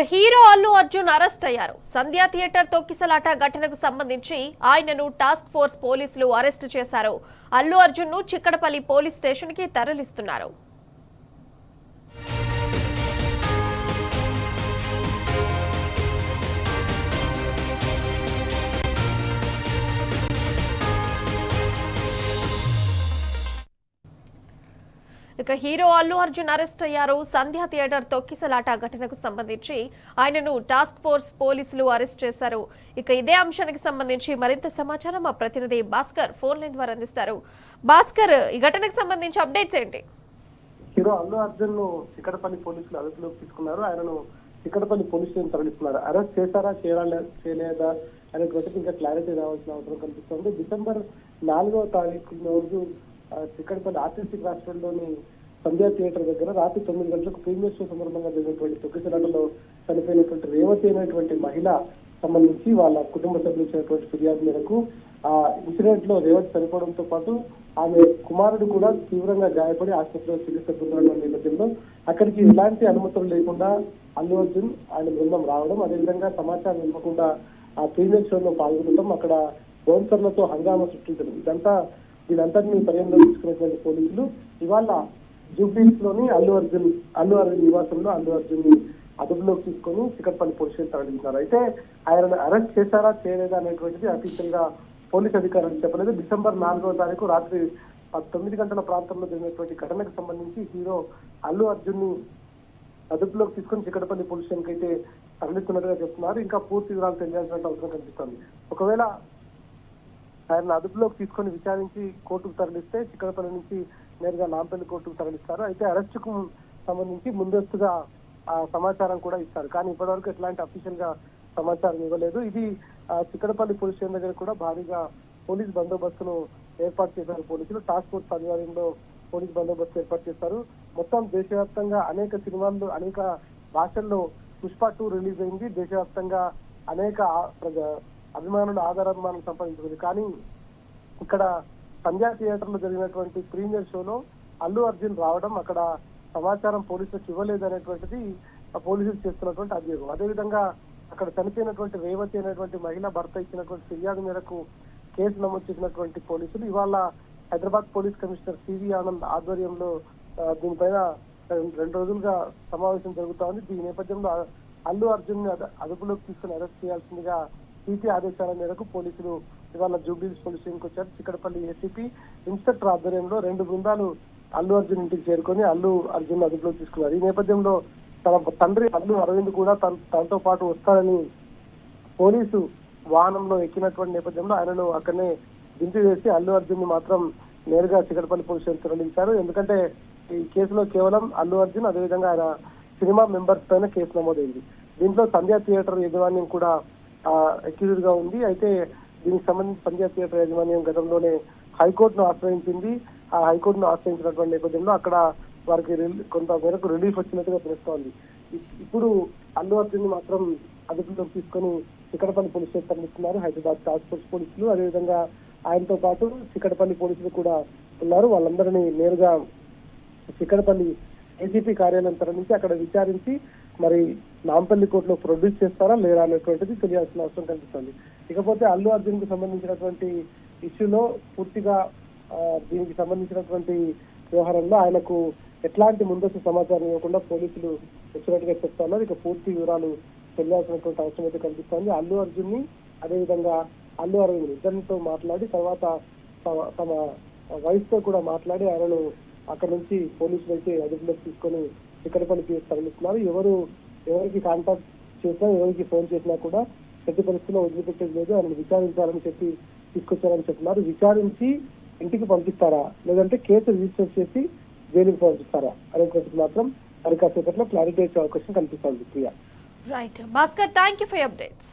Hero Allu Arjun arrest అయ్యారు. సంధ్యా theatre తొక్కిసలాట ఘటనకు సంబంధించి ఆయనను టాస్క్ ఫోర్స్ పోలీసులు అరెస్ట్ చేశారు. అల్లు అర్జున్ ను చిక్కడపల్లి పోలీస్ స్టేషన్ కి తరలిస్తున్నారు. ఇక హీరో అల్లు అర్జున్ అరెస్ట్ అయ్యారు. సంధ్యా థియేటర్ తొక్కిసలాట ఘటనకు సంబంధించి ఆయనను టాస్క్ ఫోర్స్ పోలీసులు అరెస్ట్ చేశారు. ఇక ఇదే అంశానికి సంబంధించి మరింత సమాచారం మా ప్రతినిధి భాస్కర్ ఫోన్ లైన్ ద్వారా అందిస్తారు. భాస్కర్, ఈ ఘటనకు సంబంధించి అప్డేట్స్ ఏంటి? హీరో అల్లు అర్జున్ ను చిక్కడపల్లి పోలీసులు అదుపులోకి తీసుకున్నారు. ఆయనను చిక్కడపల్లి పోలీసులను తరలిస్తున్నారు. అరెస్ట్ చేశారా చేయలేదా అనేటువంటి ఇంకా క్లారిటీ రావాల్సిన అవసరం కనిపిస్తుంది. డిసెంబర్ 4వ తారీఖు రోజు చిక్కడపల్లి ఆర్టీసీ క్రాస్ రోడ్ లోని సంధ్యా థియేటర్ దగ్గర రాత్రి 9 గంటలకు ప్రీమియర్ షో సందర్భంగా జరిగినటువంటి తొక్కిసలాటలో చనిపోయినటువంటి రేవతి అయినటువంటి మహిళ సంబంధించి వాళ్ళ కుటుంబ సభ్యులు ఇచ్చినటువంటి ఫిర్యాదు మేరకు ఆ ఇన్సిడెంట్ లో రేవతి చనిపోవడంతో పాటు ఆమె కుమారుడు కూడా తీవ్రంగా గాయపడి ఆసుపత్రిలో చికిత్స పొందడం నేపథ్యంలో అక్కడికి ఎలాంటి అనుమతులు లేకుండా అల్లు అర్జున్ ఆయన బృందం రావడం, అదేవిధంగా సమాచారం ఇవ్వకుండా ఆ ప్రీమియర్ షోలో పాల్గొనడం, అక్కడ బౌన్సర్లతో హంగామా సృష్టించడం, వీళ్ళందరినీ పరిగణలో తీసుకున్నటువంటి పోలీసులు ఇవాళ జూబ్లీహిల్స్ లోని అల్లు అర్జున్ నివాసంలో అల్లు అర్జున్ ని అదుపులోకి తీసుకొని చిక్కడపల్లి పోలీసులు తరలించారు. అయితే ఆయనను అరెస్ట్ చేశారా చేయలేదా అనేటువంటిది అఫీషియల్ గా పోలీస్ అధికారులు చెప్పలేదు. డిసెంబర్ 4వ తారీఖు రాత్రి 9 గంటల ప్రాంతంలో జరిగినటువంటి ఘటనకు సంబంధించి హీరో అల్లు అర్జున్ ని అదుపులోకి తీసుకొని చిక్కడపల్లి పోలీస్ స్టేషన్ అయితే తరలిస్తున్నట్టుగా చెప్తున్నారు. ఇంకా పూర్తి వివరాలు తెలియాల్సిన అవసరం కనిపిస్తుంది. ఒకవేళ ఆయన అదుపులోకి తీసుకొని విచారించి కోర్టుకు తరలిస్తే చిక్కడపల్లి నుంచి నేరుగా నాంపల్లి కోర్టుకు తరలిస్తారు. అయితే అరెస్టుకు సంబంధించి ముందస్తుగా సమాచారం కూడా ఇస్తారు. కానీ ఇప్పటివరకు ఎట్లాంటి అఫీషియల్ గా సమాచారం ఇవ్వలేదు. ఇది చిక్కడపల్లి పోలీస్ స్టేషన్ దగ్గర కూడా భారీగా పోలీస్ బందోబస్తును ఏర్పాటు చేశారు. పోలీసులు టాస్క్ ఫోర్స్ ఆధ్వర్యంలో పోలీస్ బందోబస్తు ఏర్పాటు చేశారు. మొత్తం దేశవ్యాప్తంగా అనేక సినిమాలు అనేక భాషల్లో పుష్ప 2 రిలీజ్ అయింది. దేశవ్యాప్తంగా అనేక అభిమానులు ఆధారాభిమానులు సంపాదించుకుంది. కానీ ఇక్కడ సంధ్యా థియేటర్ లో జరిగినటువంటి ప్రీమియర్ షోలో అల్లు అర్జున్ రావడం, అక్కడ సమాచారం పోలీసులకు ఇవ్వలేదు అనేటువంటిది పోలీసులు చేస్తున్నటువంటి అభియోగం. అదేవిధంగా అక్కడ చనిపోయినటువంటి రేవతి అనేటువంటి మహిళ భర్త ఇచ్చినటువంటి ఫిర్యాదు మేరకు కేసు నమోదు చేసినటువంటి పోలీసులు ఇవాళ Hyderabad police commissioner CV Anand ఆధ్వర్యంలో దీనిపైన 2 రోజులుగా సమావేశం జరుగుతా ఉంది. ఈ నేపథ్యంలో అల్లు అర్జున్ ని అదుపులోకి తీసుకుని అరెస్ట్ చేయాల్సిందిగా సిపి ఆదేశాల మేరకు పోలీసులు ఇవాళ జూబ్లీహిల్స్ పోలీస్ స్టేషన్కి వచ్చారు. చిక్కడపల్లి ఏసీపీ ఇన్స్పెక్టర్ ఆధ్వర్యంలో 2 బృందాలు అల్లు అర్జున్ ఇంటికి చేరుకొని అల్లు అర్జున్ అదుపులోకి తీసుకున్నారు. ఈ నేపథ్యంలో తన తండ్రి అల్లు అరవింద్ కూడా తనతో పాటు వస్తారని పోలీసు వాహనంలో ఎక్కినటువంటి నేపథ్యంలో ఆయనను అక్కడనే దింపి వేసి అల్లు అర్జున్ ని మాత్రం నేరుగా చిక్కడపల్లి పోలీస్ స్టేషన్ తరలించారు. ఎందుకంటే ఈ కేసులో కేవలం అల్లు అర్జున్ అదేవిధంగా ఆయన సినిమా మెంబర్స్ పైన కేసు నమోదైంది. దీంట్లో సంధ్యా థియేటర్ యాజమాన్యం కూడా అక్యూజ్డ్ గా ఉంది. అయితే దీనికి సంబంధించి సంధ్యా థియేటర్ యాజమాన్యం గతంలోనే హైకోర్టును ఆశ్రయించింది. ఆ హైకోర్టును ఆశ్రయించినటువంటి నేపథ్యంలో అక్కడ వారికి కొంత మేరకు రిలీఫ్ వచ్చినట్టుగా తెలుస్తోంది. ఇప్పుడు అల్లు అర్జున్ ని మాత్రం అదుపులోకి తీసుకొని చిక్కడపల్లి పోలీస్ స్టేషన్ తరలిస్తున్నారు. హైదరాబాద్ టాస్క్ ఫోర్స్ పోలీసులు అదేవిధంగా ఆయనతో పాటు చిక్కడపల్లి పోలీసులు కూడా ఉన్నారు. వాళ్ళందరినీ నేరుగా చిక్కడపల్లి ఏసీపీ కార్యాలయం తరలించి అక్కడ విచారించి మరి నాంపల్లి కోర్టులో ప్రొడ్యూస్ చేస్తారా లేదా అనేటువంటిది తెలియాల్సిన అవసరం కనిపిస్తుంది. ఇకపోతే అల్లు అర్జున్ కు సంబంధించినటువంటి ఇష్యూలో పూర్తిగా దీనికి సంబంధించినటువంటి వ్యవహారంలో ఆయనకు ఎట్లాంటి ముందస్తు సమాచారం ఇవ్వకుండా పోలీసులు వచ్చినట్టుగా చెప్తున్నారు. ఇక పూర్తి వివరాలు తెలియాల్సినటువంటి అవసరం అయితే కనిపిస్తోంది. అల్లు అర్జున్ ని అదేవిధంగా అల్లు అరవింద్ ఇద్దరితో మాట్లాడి తర్వాత తమ వైఫ్ తో కూడా మాట్లాడి ఆయనను అక్కడ నుంచి పోలీసులు అయితే అదుపులోకి తీసుకొని చిక్కడపల్లికి తరలిస్తున్నారు. ఎవరికి కాంటాక్ట్ చేసినా ఎవరికి ఫోన్ చేసినా కూడా ఎట్టి పరిస్థితుల్లో వదిలిపెట్టేది లేదు. ఆయనను విచారించాలని చెప్పి తీసుకొచ్చారని చెప్తున్నారు. విచారించి ఇంటికి పంపిస్తారా లేదంటే కేసు రిజిస్టర్ చేసి జైలుకి పంపిస్తారా అనేటువంటిది మాత్రం మరి కాసేపట్లో క్లారిటీ వచ్చే అవకాశం కనిపిస్తుంది. Priya. Right Bhaskar, thank you for updates.